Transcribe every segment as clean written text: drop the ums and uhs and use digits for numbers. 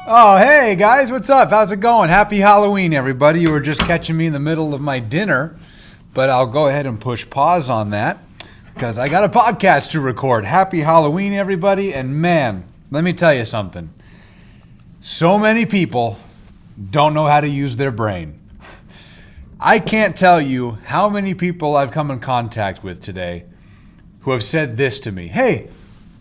Oh, hey guys, what's up? How's it going? Happy Halloween, everybody. You were just catching me in the middle of my dinner, but I'll go ahead and push pause on that because I got a podcast to record. Happy Halloween, everybody. And man, let me tell you something. So many people don't know how to use their brain. I can't tell you how many people I've come in contact with today who have said this to me. Hey,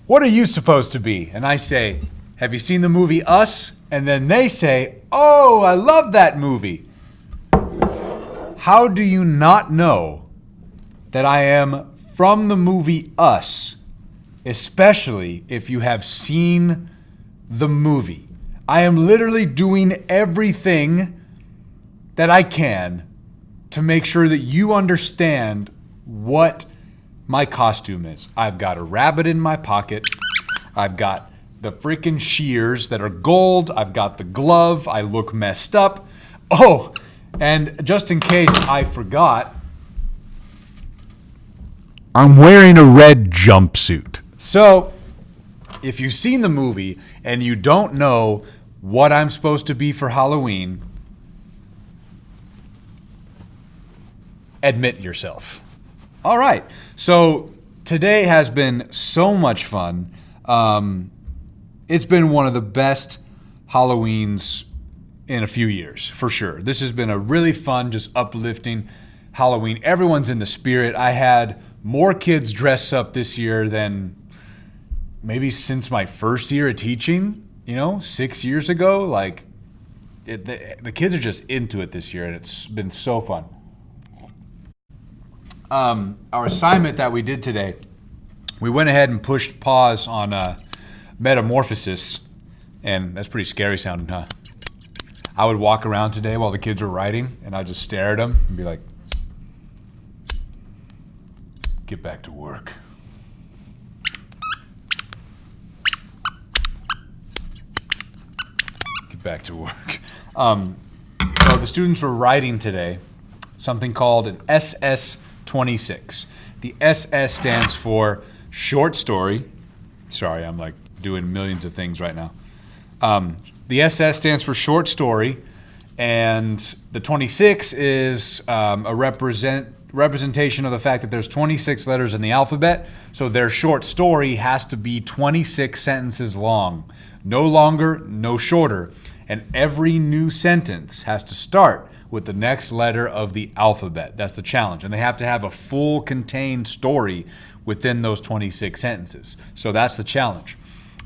what are you supposed to be? And I say, have you seen the movie Us? And then they say, oh, I love that movie. How do you not know that I am from the movie Us, especially if you have seen the movie? I am literally doing everything that I can to make sure that you understand what my costume is. I've got a rabbit in my pocket. I've got the freaking shears that are gold. I've got the glove. I look messed up. Oh, and just in case I forgot, I'm wearing a red jumpsuit. So, if you've seen the movie and you don't know what I'm supposed to be for Halloween, admit yourself. All right. So, today has been so much fun. It's been one of the best Halloweens in a few years, for sure. This has been a really fun, just uplifting Halloween. Everyone's in the spirit. I had more kids dress up this year than maybe since my first year of teaching, 6 years ago. Like, the kids are just into it this year, and it's been so fun. Our assignment that we did today, we went ahead and pushed pause on Metamorphosis, and that's pretty scary sounding, huh? I would walk around today while the kids were writing, and I'd just stare at them and be like, get back to work. Get back to work. So the students were writing today something called an SS26. The SS stands for short story. Sorry, I'm like doing millions of things right now. The SS stands for short story, and the 26 is a representation of the fact that there's 26 letters in the alphabet, so their short story has to be 26 sentences long. No longer, no shorter. And every new sentence has to start with the next letter of the alphabet. That's the challenge. And they have to have a full contained story within those 26 sentences. So that's the challenge.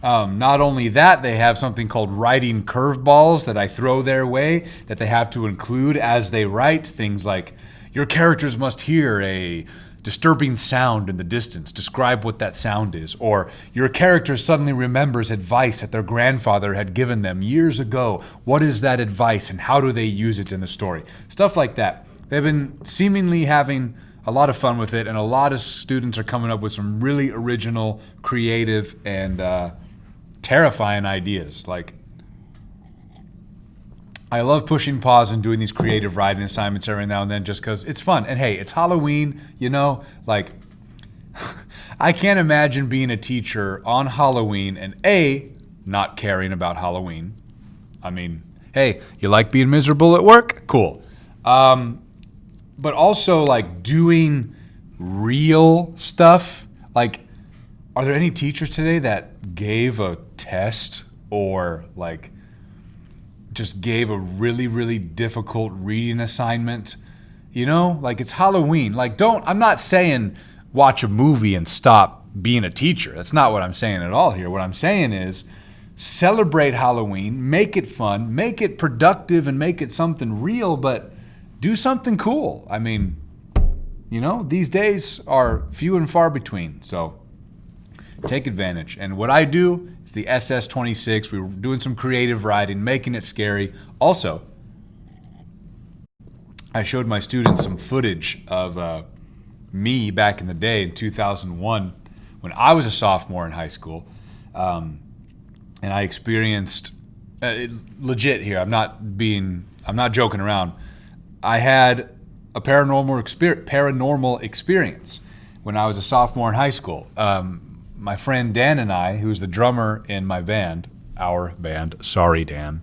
Not only that, they have something called writing curveballs that I throw their way that they have to include as they write. Things like, your characters must hear a disturbing sound in the distance. Describe what that sound is. Or your character suddenly remembers advice that their grandfather had given them years ago. What is that advice and how do they use it in the story? Stuff like that. They've been seemingly having a lot of fun with it, and a lot of students are coming up with some really original, creative, and terrifying ideas. Like, I love pushing pause and doing these creative writing assignments every now and then just because it's fun. And hey, it's Halloween, like, I can't imagine being a teacher on Halloween and not caring about Halloween. I mean, hey, you like being miserable at work? Cool. But also, like, doing real stuff. Like, are there any teachers today that gave a test or, like, just gave a really, really difficult reading assignment? Like, it's Halloween. Like, I'm not saying watch a movie and stop being a teacher. That's not what I'm saying at all here. What I'm saying is celebrate Halloween, make it fun, make it productive, and make it something real, but do something cool. I mean, these days are few and far between, so take advantage. And what I do is the SS26. We were doing some creative writing, making it scary. Also, I showed my students some footage of me back in the day in 2001 when I was a sophomore in high school. And I experienced, legit here, I'm not joking around. I had a paranormal experience when I was a sophomore in high school. My friend Dan and I, who's the drummer in my band, our band. Sorry, Dan.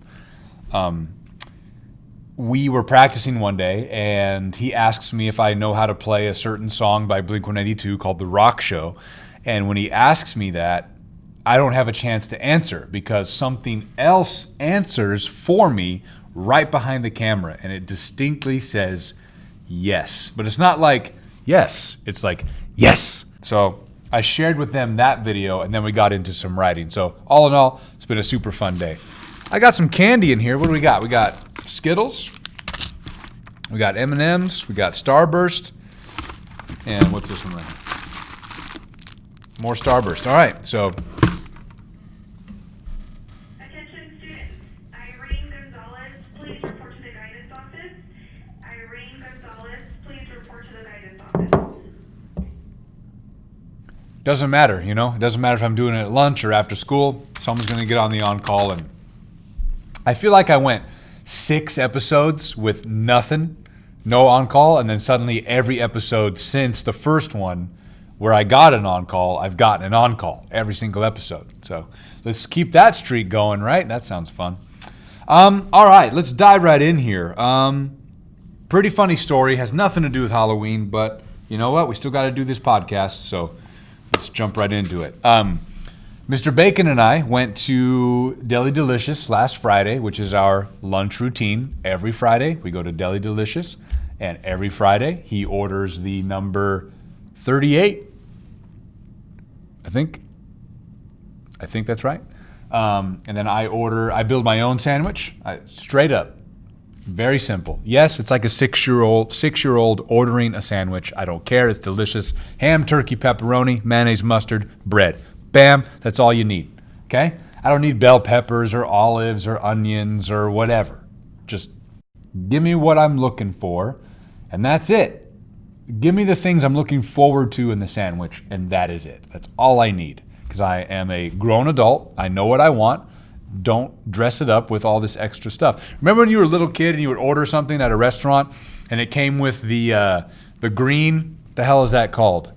We were practicing one day, and he asks me if I know how to play a certain song by Blink-182 called The Rock Show. And when he asks me that, I don't have a chance to answer because something else answers for me right behind the camera, and it distinctly says yes. But it's not like yes, it's like yes. So I shared with them that video, and then we got into some writing. So all in all, it's been a super fun day. I got some candy in here. What do we got? We got Skittles, we got M&Ms, we got Starburst, and what's this one right here? More Starburst. All right, so. Attention students, Irene Gonzalez, please report to the guidance office. Irene Gonzalez, please report to the guidance office. Doesn't matter, you know? It doesn't matter if I'm doing it at lunch or after school. Someone's going to get on the on-call, and I feel like I went 6 episodes with nothing, no on-call, and then suddenly every episode since the first one where I got an on-call, I've gotten an on-call every single episode. So let's keep that streak going, right? That sounds fun. All right, let's dive right in here. Pretty funny story, has nothing to do with Halloween, but you know what? We still got to do this podcast, so let's jump right into it. Mr. Bacon and I went to Deli Delicious last Friday, which is our lunch routine. Every Friday, we go to Deli Delicious, and every Friday, he orders the number 38. I think that's right. And then I build my own sandwich, straight up. Very simple. Yes, it's like a six-year-old ordering a sandwich. I don't care. It's delicious. Ham, turkey, pepperoni, mayonnaise, mustard, bread. Bam, that's all you need, okay? I don't need bell peppers or olives or onions or whatever. Just give me what I'm looking for, and that's it. Give me the things I'm looking forward to in the sandwich, and that is it. That's all I need, because I am a grown adult. I know what I want. Don't dress it up with all this extra stuff. Remember when you were a little kid and you would order something at a restaurant, and it came with the green, the hell is that called?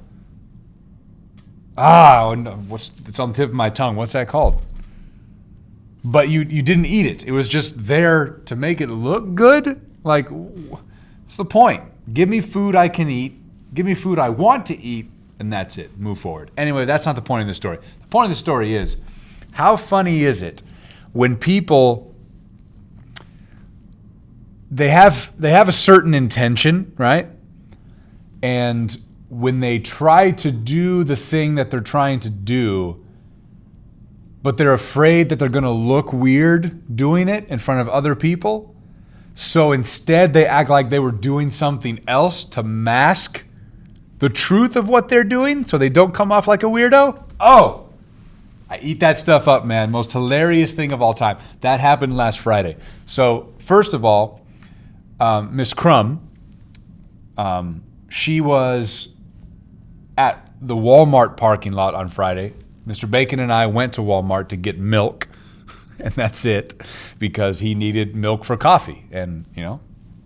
It's on the tip of my tongue. What's that called? But you didn't eat it. It was just there to make it look good. Like, what's the point? Give me food I can eat. Give me food I want to eat, and that's it. Move forward. Anyway, that's not the point of the story. The point of the story is, how funny is it when people, they have a certain intention, right? And when they try to do the thing that they're trying to do, but they're afraid that they're going to look weird doing it in front of other people. So instead, they act like they were doing something else to mask the truth of what they're doing so they don't come off like a weirdo. Oh, I eat that stuff up, man. Most hilarious thing of all time. That happened last Friday. So first of all, Miss Crumb, she was at the Walmart parking lot on Friday. Mr. Bacon and I went to Walmart to get milk, and that's it, because he needed milk for coffee. And, you know,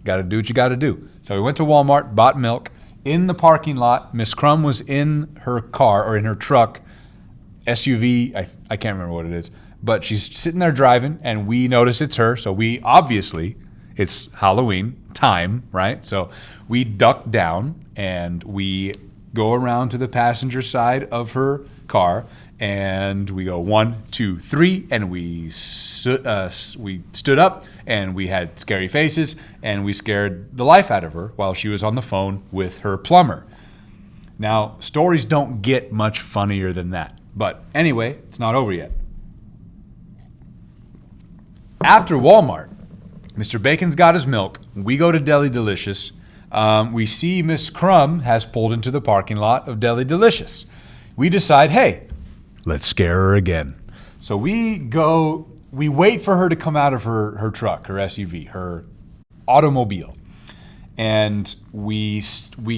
got to do what you got to do. So we went to Walmart, bought milk. In the parking lot, Miss Crumb was in her car, or in her truck, SUV, I can't remember what it is, but she's sitting there driving, and we notice it's her. So we obviously, it's Halloween time, right? So we duck down, and we go around to the passenger side of her car, and we go 1, 2, 3, and we stood up, and we had scary faces, and we scared the life out of her while she was on the phone with her plumber. Now, stories don't get much funnier than that. But anyway, it's not over yet. After Walmart, Mr. Bacon's got his milk. We go to Deli Delicious. We see Miss Crumb has pulled into the parking lot of Deli Delicious. We decide, hey, let's scare her again. So we wait for her to come out of her truck, her SUV, her automobile. And we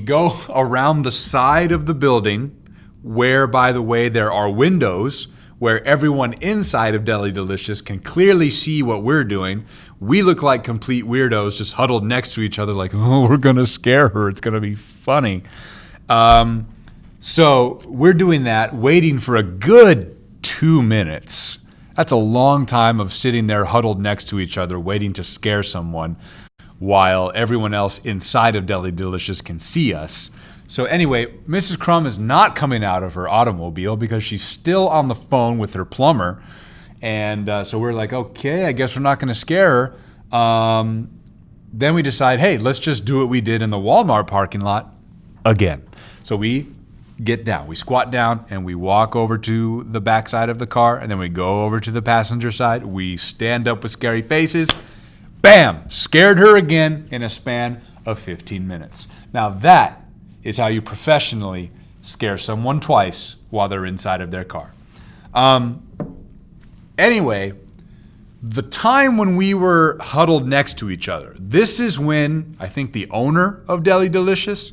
go around the side of the building where, by the way, there are windows where everyone inside of Deli Delicious can clearly see what we're doing. We look like complete weirdos just huddled next to each other like, oh, we're going to scare her. It's going to be funny. So we're doing that, waiting for a good 2 minutes. That's a long time of sitting there huddled next to each other waiting to scare someone while everyone else inside of Deli Delicious can see us. So anyway, Mrs. Crumb is not coming out of her automobile because she's still on the phone with her plumber. And so we're like, okay, I guess we're not going to scare her. Then we decide, hey, let's just do what we did in the Walmart parking lot again. So we get down, we squat down, and we walk over to the back side of the car, and then we go over to the passenger side. We stand up with scary faces. Bam! Scared her again in a span of 15 minutes. Now that is how you professionally scare someone twice while they're inside of their car. Anyway, the time when we were huddled next to each other, this is when I think the owner of Deli Delicious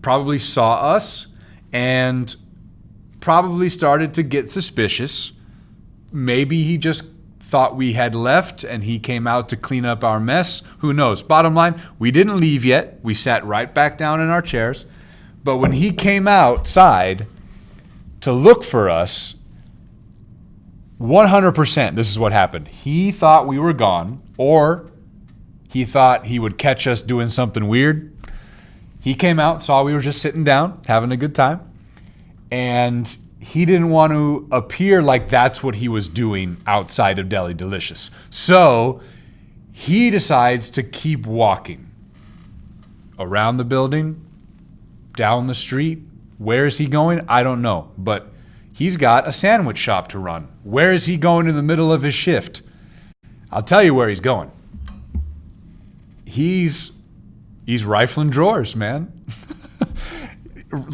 probably saw us and probably started to get suspicious. Maybe he just thought we had left and he came out to clean up our mess. Who knows? Bottom line, we didn't leave yet. We sat right back down in our chairs. But when he came outside to look for us, 100% this is what happened. He thought we were gone, or he thought he would catch us doing something weird. He came out, saw we were just sitting down, having a good time, and he didn't want to appear like that's what he was doing outside of Deli Delicious. So he decides to keep walking around the building, down the street. Where is he going? I don't know, but he's got a sandwich shop to run. Where is he going in the middle of his shift? I'll tell you where he's going. He's rifling drawers, man.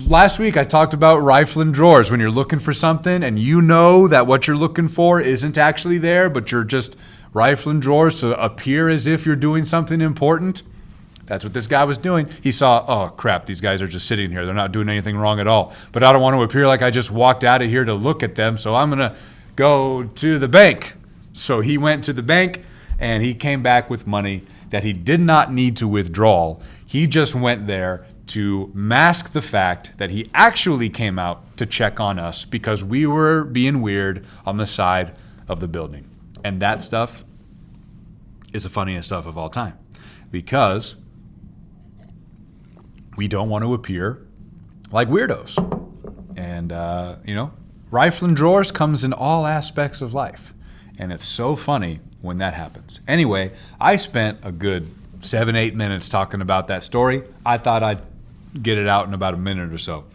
Last week I talked about rifling drawers when you're looking for something and you know that what you're looking for isn't actually there, but you're just rifling drawers to appear as if you're doing something important. That's what this guy was doing. He saw, oh crap, these guys are just sitting here. They're not doing anything wrong at all. But I don't want to appear like I just walked out of here to look at them, so I'm going to go to the bank. So he went to the bank and he came back with money that he did not need to withdraw. He just went there to mask the fact that he actually came out to check on us because we were being weird on the side of the building. And that stuff is the funniest stuff of all time because we don't want to appear like weirdos. And, rifling drawers comes in all aspects of life. And it's so funny when that happens. Anyway, I spent a good 7-8 minutes talking about that story. I thought I'd get it out in about a minute or so.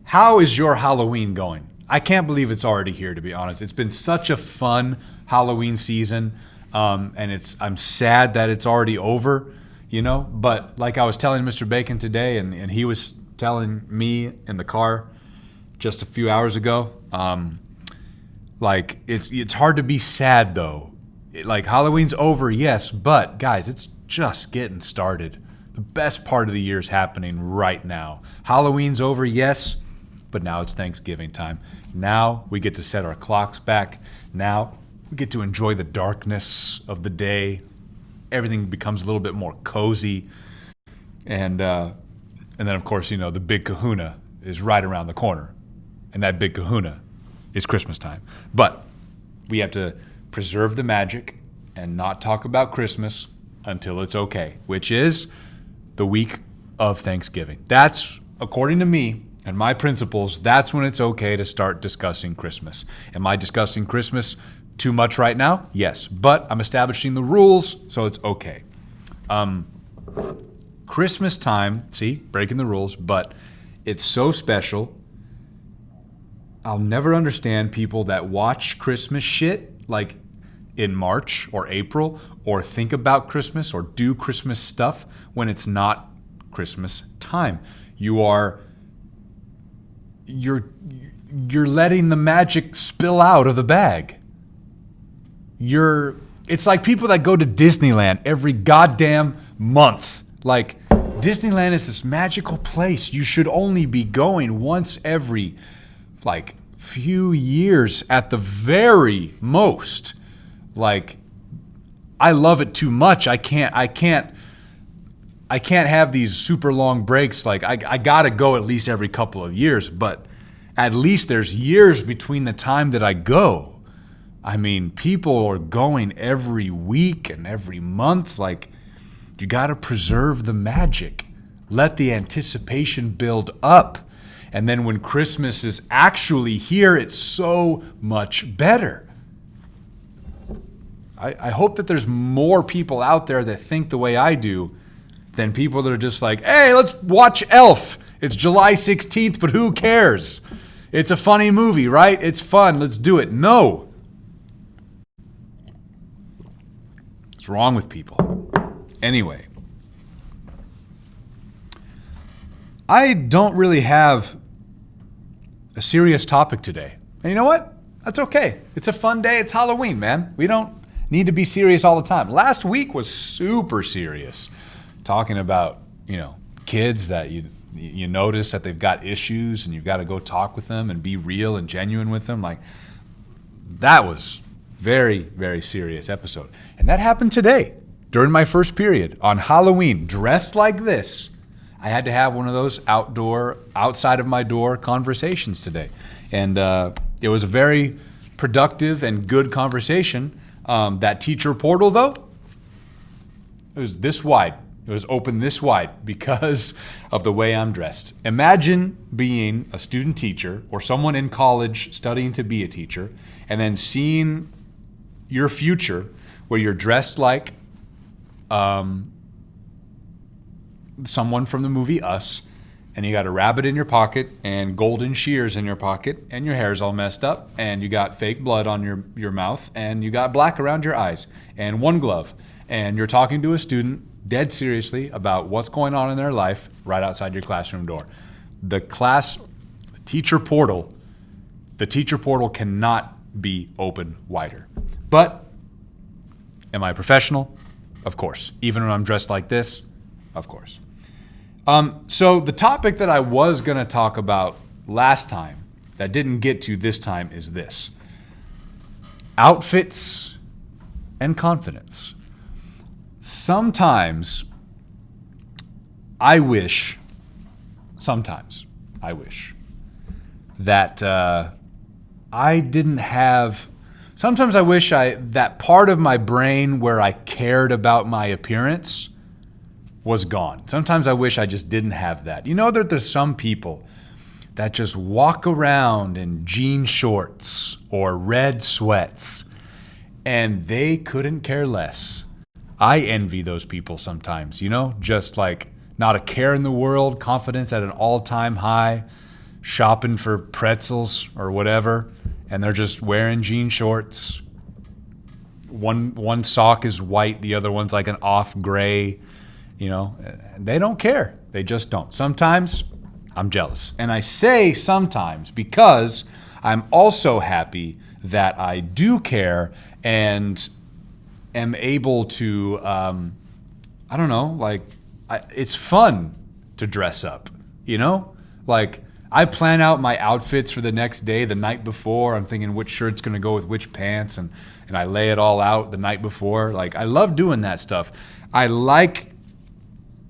How is your Halloween going? I can't believe it's already here, to be honest. It's been such a fun Halloween season, and I'm sad that it's already over, But like I was telling Mr. Bacon today, and he was telling me in the car just a few hours ago, it's hard to be sad though. Halloween's over, yes, but guys, it's just getting started. The best part of the year is happening right now. Halloween's over, yes, but now it's Thanksgiving time. Now we get to set our clocks back. Now we get to enjoy the darkness of the day. Everything becomes a little bit more cozy. And then, of course, the big kahuna is right around the corner. And that big kahuna is Christmas time. But we have to preserve the magic and not talk about Christmas until it's okay, which is the week of Thanksgiving. That's, according to me and my principles, that's when it's okay to start discussing Christmas. Am I discussing Christmas too much right now? Yes, but I'm establishing the rules, so it's okay. Christmas time, see, breaking the rules, but it's so special. I'll never understand people that watch Christmas shit in March or April or think about Christmas or do Christmas stuff when it's not Christmas time. You're letting the magic spill out of the bag. It's like people that go to Disneyland every goddamn month. Disneyland is this magical place. You should only be going once every few years at the very most. I love it too much. I can't have these super long breaks. I gotta go at least every couple of years. But At least there's years between the time that I go. I mean, people are going every week and every month. Like, you got to preserve the magic. Let the anticipation build up. And then when Christmas is actually here, it's so much better. I hope that there's more people out there that think the way I do than people that are just like, hey, let's watch Elf. It's July 16th, but who cares? It's a funny movie, right? It's fun. Let's do it. No. What's wrong with people? Anyway, I don't really have a serious topic today. And you know what? That's okay. It's a fun day. It's Halloween, man. We don't need to be serious all the time. Last week was super serious. Talking about, kids that you notice that they've got issues and you've got to go talk with them and be real and genuine with them. Like, that was very, very serious episode. And that happened today during my first period on Halloween, dressed like this. I had to have one of those outside of my door conversations today. And it was a very productive and good conversation. That teacher portal, though, it was this wide. It was open this wide because of the way I'm dressed. Imagine being a student teacher or someone in college studying to be a teacher and then seeing your future where you're dressed like someone from the movie Us, and you got a rabbit in your pocket and golden shears in your pocket, and your hair's all messed up, and you got fake blood on your mouth, and you got black around your eyes, and one glove, and you're talking to a student dead seriously about what's going on in their life right outside your classroom door. The teacher portal cannot be open wider. But am I professional? Of course. Even when I'm dressed like this? Of course. So the topic that I was going to talk about last time that didn't get to this time is this: outfits and confidence. Sometimes I wish that I didn't have. Sometimes I wish that part of my brain where I cared about my appearance was gone. Sometimes I wish I just didn't have that. You know that there's some people that just walk around in jean shorts or red sweats and they couldn't care less. I envy those people sometimes, just like not a care in the world, confidence at an all-time high, shopping for pretzels or whatever, and they're just wearing jean shorts. One sock is white, the other one's like an off gray. They don't care. They just don't. Sometimes I'm jealous. And I say sometimes because I'm also happy that I do care and am able to, it's fun to dress up, Like, I plan out my outfits for the next day the night before. I'm thinking which shirt's going to go with which pants, and I lay it all out the night before. Like, I love doing that stuff. I like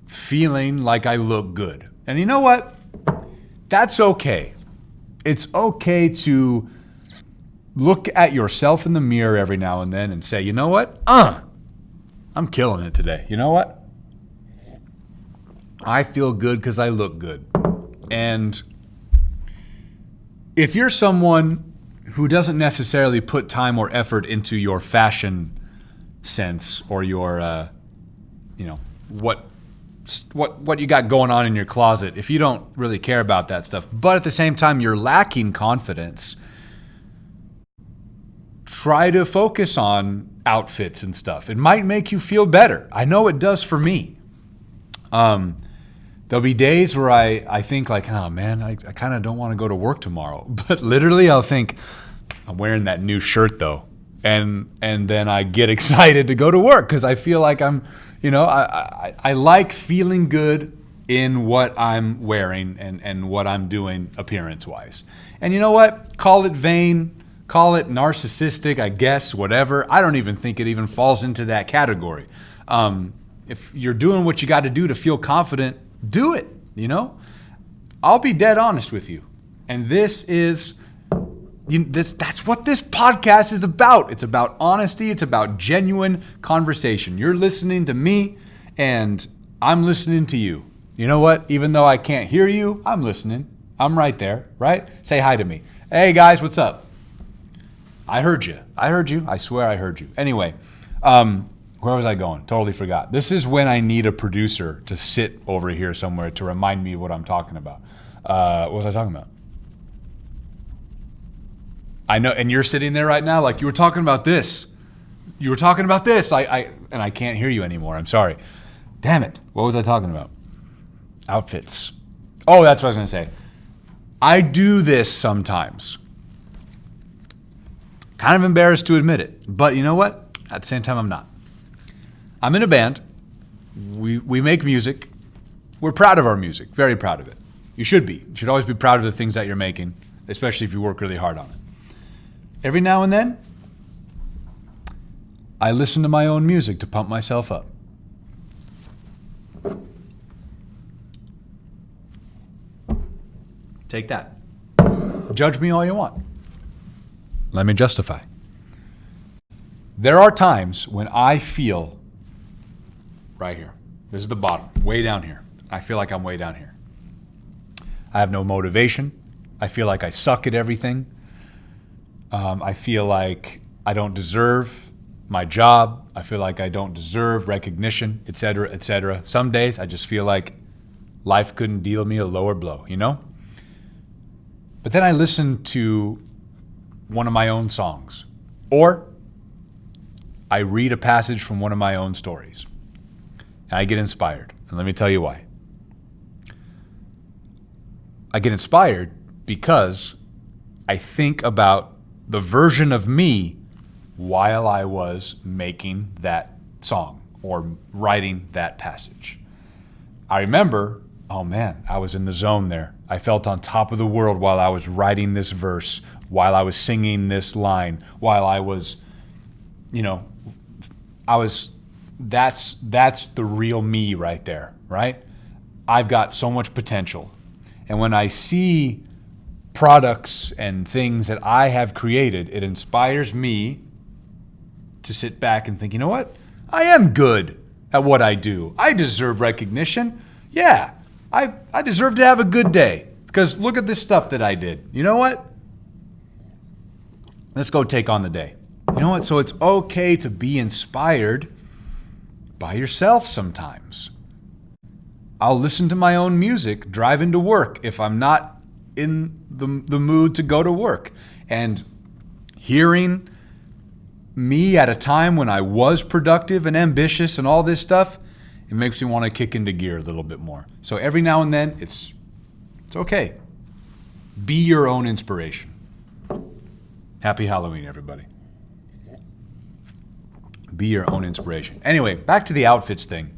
feeling like I look good. And you know what? That's okay. It's okay to look at yourself in the mirror every now and then and say, you know what? I'm killing it today. You know what? I feel good because I look good. And if you're someone who doesn't necessarily put time or effort into your fashion sense or your, what you got going on in your closet, if you don't really care about that stuff, but at the same time you're lacking confidence, try to focus on outfits and stuff. It might make you feel better. I know it does for me. There'll be days where I think like, oh man, I kind of don't want to go to work tomorrow. But literally I'll think, I'm wearing that new shirt though. And then I get excited to go to work because I feel like I'm, I like feeling good in what I'm wearing and what I'm doing appearance-wise. And you know what? Call it vain, call it narcissistic, I guess, whatever. I don't even think it even falls into that category. If you're doing what you got to do to feel confident, do it, I'll be dead honest with you. And that's what this podcast is about. It's about honesty. It's about genuine conversation. You're listening to me and I'm listening to you. You know what? Even though I can't hear you, I'm listening. I'm right there, right? Say hi to me. Hey guys, what's up? I heard you. I swear I heard you. Anyway, where was I going? Totally forgot. This is when I need a producer to sit over here somewhere to remind me of what I'm talking about. What was I talking about? I know, and you're sitting there right now like you were talking about this. You were talking about this. And I can't hear you anymore. I'm sorry. Damn it. What was I talking about? Outfits. Oh, that's what I was going to say. I do this sometimes. Kind of embarrassed to admit it. But you know what? At the same time, I'm not. I'm in a band. We make music. We're proud of our music. Very proud of it. You should be. You should always be proud of the things that you're making, especially if you work really hard on it. Every now and then, I listen to my own music to pump myself up. Take that. Judge me all you want. Let me justify. There are times when I feel right here. This is the bottom, way down here. I feel like I'm way down here. I have no motivation. I feel like I suck at everything. I feel like I don't deserve my job. I feel like I don't deserve recognition, etc., etc. Some days I just feel like life couldn't deal me a lower blow, you know? But then I listen to one of my own songs, or I read a passage from one of my own stories, and I get inspired. And let me tell you why. I get inspired because I think about the version of me while I was making that song or writing that passage. I remember, oh man, I was in the zone there. I felt on top of the world while I was writing this verse, while I was singing this line, while I was, that's the real me right there, right? I've got so much potential. And when I see products and things that I have created, it inspires me to sit back and think, you know what? I am good at what I do. I deserve recognition. Yeah, I deserve to have a good day because look at this stuff that I did. You know what? Let's go take on the day. You know what? So it's okay to be inspired by yourself sometimes. I'll listen to my own music driving to work if I'm not in the mood to go to work. And hearing me at a time when I was productive and ambitious and all this stuff, it makes me want to kick into gear a little bit more. So every now and then, it's okay. Be your own inspiration. Happy Halloween, everybody. Be your own inspiration. Anyway, back to the outfits thing.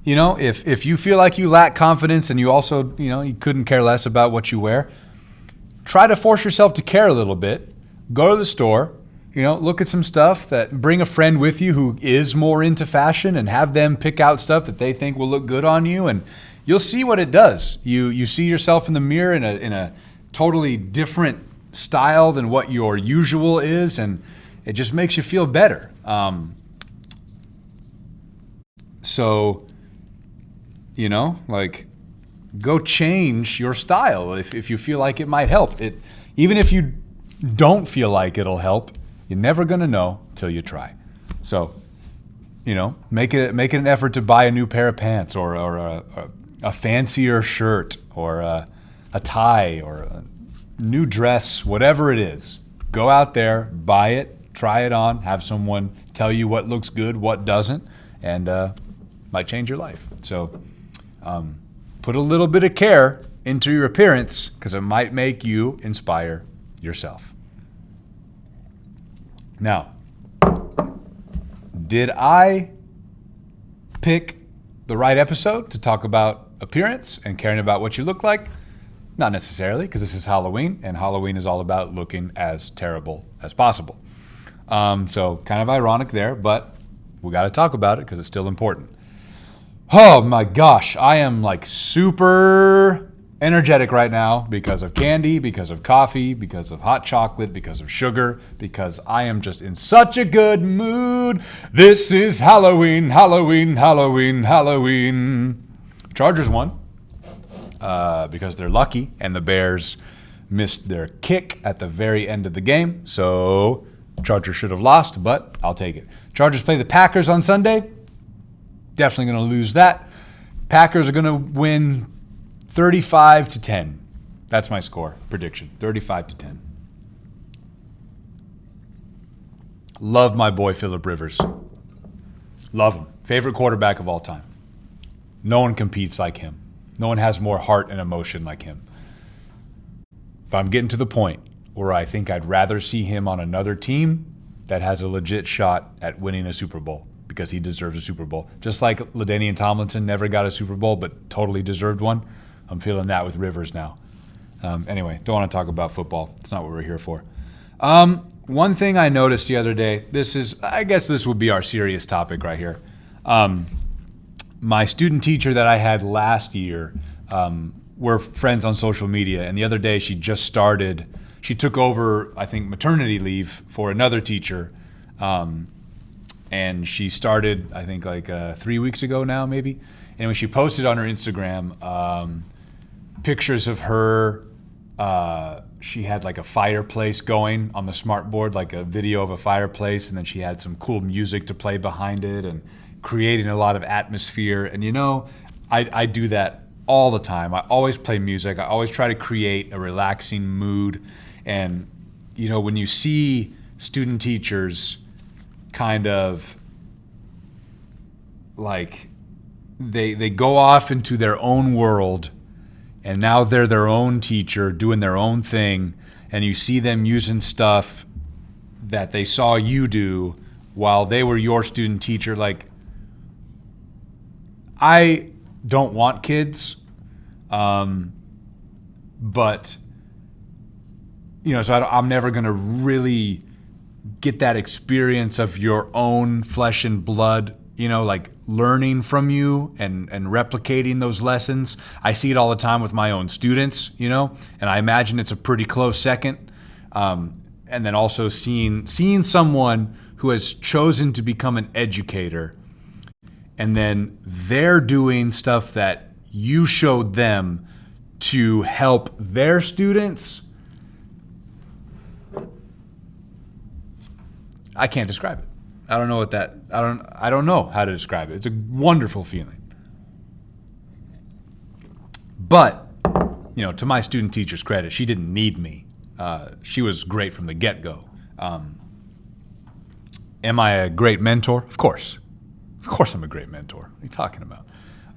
If you feel like you lack confidence and you also, you couldn't care less about what you wear, try to force yourself to care a little bit. Go to the store, look at some stuff, bring a friend with you who is more into fashion and have them pick out stuff that they think will look good on you, and you'll see what it does. You see yourself in the mirror in a totally different style than what your usual is, and it just makes you feel better. Go change your style if you feel like it might help. Even if you don't feel like it'll help, you're never going to know till you try. So, make it an effort to buy a new pair of pants or a fancier shirt or a tie or a new dress, whatever it is. Go out there, buy it, try it on, have someone tell you what looks good, what doesn't, and might change your life. So put a little bit of care into your appearance because it might make you inspire yourself. Now, did I pick the right episode to talk about appearance and caring about what you look like? Not necessarily, because this is Halloween, and Halloween is all about looking as terrible as possible. So kind of ironic there, but we got to talk about it because it's still important. Oh my gosh, I am super energetic right now because of candy, because of coffee, because of hot chocolate, because of sugar, because I am just in such a good mood. This is Halloween, Halloween, Halloween, Halloween. Chargers won because they're lucky, and the Bears missed their kick at the very end of the game. So Chargers should have lost, but I'll take it. Chargers play the Packers on Sunday. Definitely going to lose that. Packers are going to win 35-10. That's my score prediction. 35-10. Love my boy Phillip Rivers. Love him. Favorite quarterback of all time. No one competes like him. No one has more heart and emotion like him. But I'm getting to the point where I think I'd rather see him on another team that has a legit shot at winning a Super Bowl, because he deserves a Super Bowl. Just like LaDainian Tomlinson never got a Super Bowl but totally deserved one. I'm feeling that with Rivers now. Anyway, don't want to talk about football. It's not what we're here for. One thing I noticed the other day, I guess this will be our serious topic right here. My student teacher that I had last year, we're friends on social media, and the other day she took over, I think, maternity leave for another teacher. And she started, I think, like 3 weeks ago now, maybe. And when she posted on her Instagram pictures of her, she had like a fireplace going on the smartboard, like a video of a fireplace, and then she had some cool music to play behind it and creating a lot of atmosphere. And I do that all the time. I always play music. I always try to create a relaxing mood. And, when you see student teachers kind of like they go off into their own world, and now they're their own teacher doing their own thing, and you see them using stuff that they saw you do while they were your student teacher. Like, I don't want kids, but so I'm never going to really get that experience of your own flesh and blood, like learning from you and replicating those lessons. I see it all the time with my own students, and I imagine it's a pretty close second. And then also seeing someone who has chosen to become an educator, and then they're doing stuff that you showed them to help their students. I can't describe it. I don't know how to describe it. It's a wonderful feeling. But, to my student teacher's credit, she didn't need me. She was great from the get-go. Am I a great mentor? Of course. Of course I'm a great mentor. What are you talking about?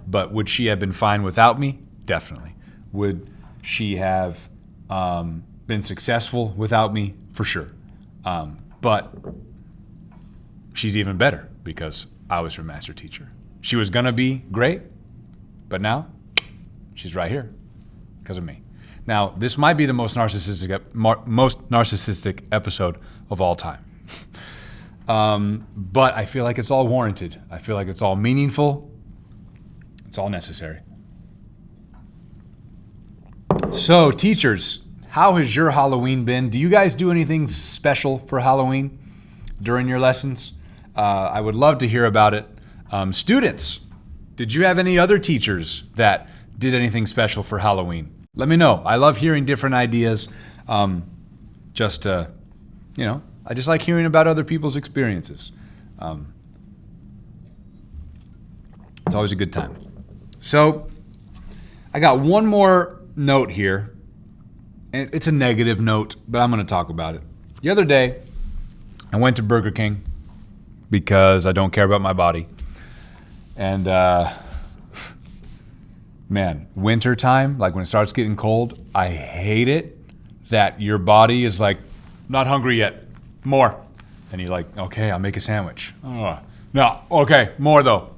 But would she have been fine without me? Definitely. Would she have been successful without me? For sure. But she's even better because I was her master teacher. She was going to be great, but now she's right here because of me. Now, this might be the most narcissistic episode of all time. But I feel like it's all warranted. I feel like it's all meaningful. It's all necessary. So, teachers, how has your Halloween been? Do you guys do anything special for Halloween during your lessons? I would love to hear about it. Students, did you have any other teachers that did anything special for Halloween? Let me know. I love hearing different ideas. I just like hearing about other people's experiences. It's always a good time. So, I got one more note here. And it's a negative note, but I'm going to talk about it. The other day, I went to Burger King because I don't care about my body. And, man, winter time, like when it starts getting cold, I hate it that your body is like, not hungry yet, more. And you're like, okay, I'll make a sandwich. Oh, no, okay, more though.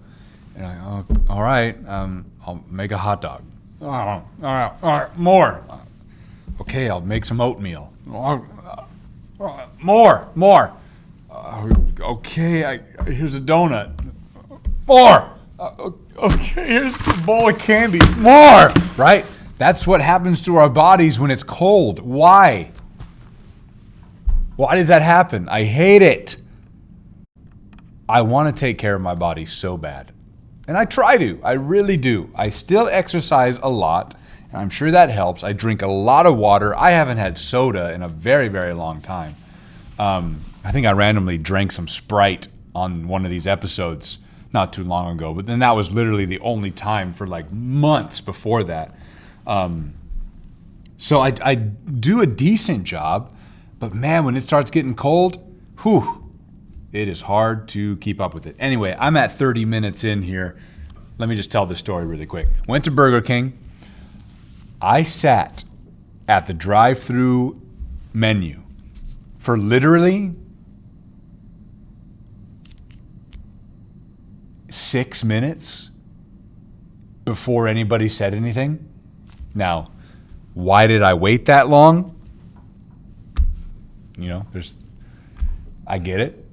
And I'm like, oh, all right, I'll make a hot dog. Oh, all right, more. Okay, I'll make some oatmeal. More. Okay, here's a donut. More. Okay, here's a bowl of candy. More. Right? That's what happens to our bodies when it's cold. Why? Why does that happen? I hate it. I want to take care of my body so bad. And I try to. I really do. I still exercise a lot, and I'm sure that helps. I drink a lot of water. I haven't had soda in a very, very long time. I think I randomly drank some Sprite on one of these episodes not too long ago, but then that was literally the only time for like months before that. So I do a decent job, but man, when it starts getting cold, it is hard to keep up with it. Anyway, I'm at 30 minutes in here. Let me just tell this story really quick. Went to Burger King. I sat at the drive-through menu for literally 6 minutes before anybody said anything. Now, why did I wait that long? I get it.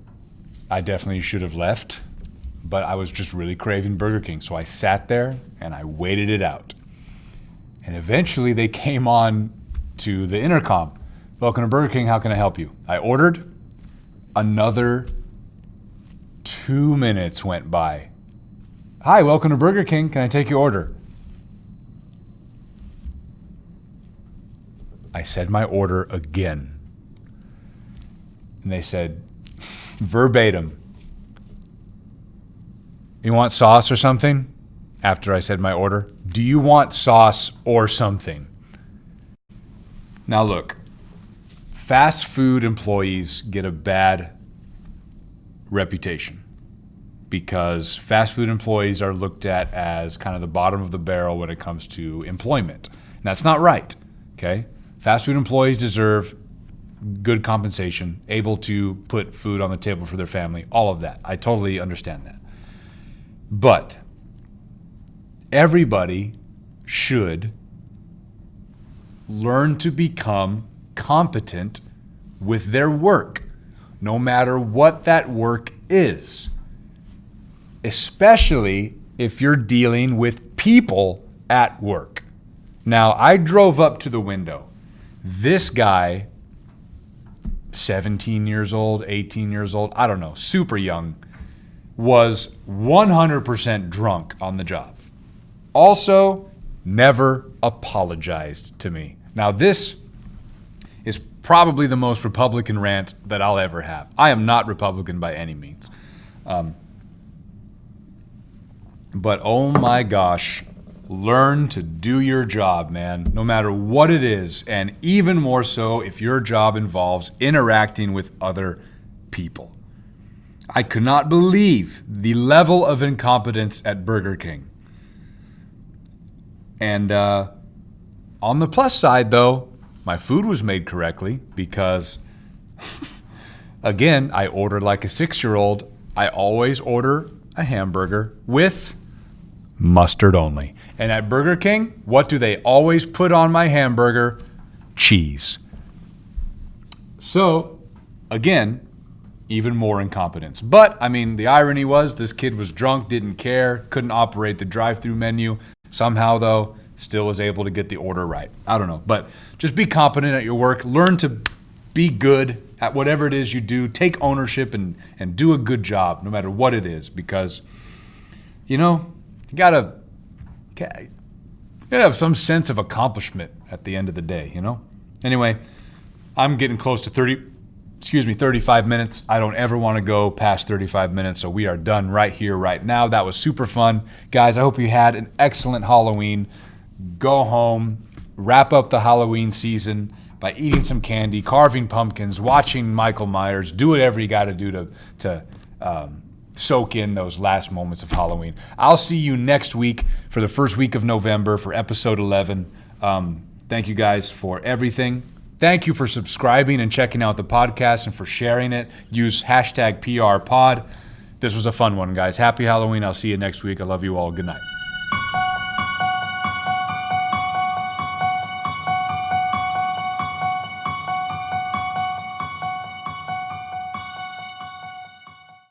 I definitely should have left, but I was just really craving Burger King. So I sat there and I waited it out. And eventually they came on to the intercom. Welcome to Burger King, how can I help you? I ordered. Another 2 minutes went by. Hi, welcome to Burger King, can I take your order? I said my order again. And they said, verbatim, you want sauce or something? After I said my order, do you want sauce or something? Now look, fast food employees get a bad reputation because fast food employees are looked at as kind of the bottom of the barrel when it comes to employment. And that's not right, okay? Fast food employees deserve good compensation, able to put food on the table for their family, all of that. I totally understand that. But everybody should learn to become competent with their work, no matter what that work is, especially if you're dealing with people at work. Now, I drove up to the window. This guy, 17 years old, 18 years old, I don't know, super young, was 100% drunk on the job. Also, never apologized to me. Now, this is probably the most Republican rant that I'll ever have. I am not Republican by any means. But oh my gosh, learn to do your job, man, no matter what it is, and even more so if your job involves interacting with other people. I could not believe the level of incompetence at Burger King. And on the plus side, though, my food was made correctly because, again, I ordered like a 6-year-old. I always order a hamburger with mustard only. And at Burger King, what do they always put on my hamburger? Cheese. So, again, even more incompetence. But, I mean, the irony was this kid was drunk, didn't care, couldn't operate the drive-through menu. Somehow, though, still was able to get the order right. I don't know. But just be competent at your work. Learn to be good at whatever it is you do. Take ownership and do a good job, no matter what it is. Because, you gotta have some sense of accomplishment at the end of the day, Anyway, I'm getting close to 35 minutes. I don't ever want to go past 35 minutes, so we are done right here, right now. That was super fun. Guys, I hope you had an excellent Halloween. Go home, wrap up the Halloween season by eating some candy, carving pumpkins, watching Michael Myers. Do whatever you got to do to soak in those last moments of Halloween. I'll see you next week for the first week of November for episode 11. Thank you guys for everything. Thank you for subscribing and checking out the podcast and for sharing it. Use hashtag PRPod. This was a fun one, guys. Happy Halloween. I'll see you next week. I love you all. Good night.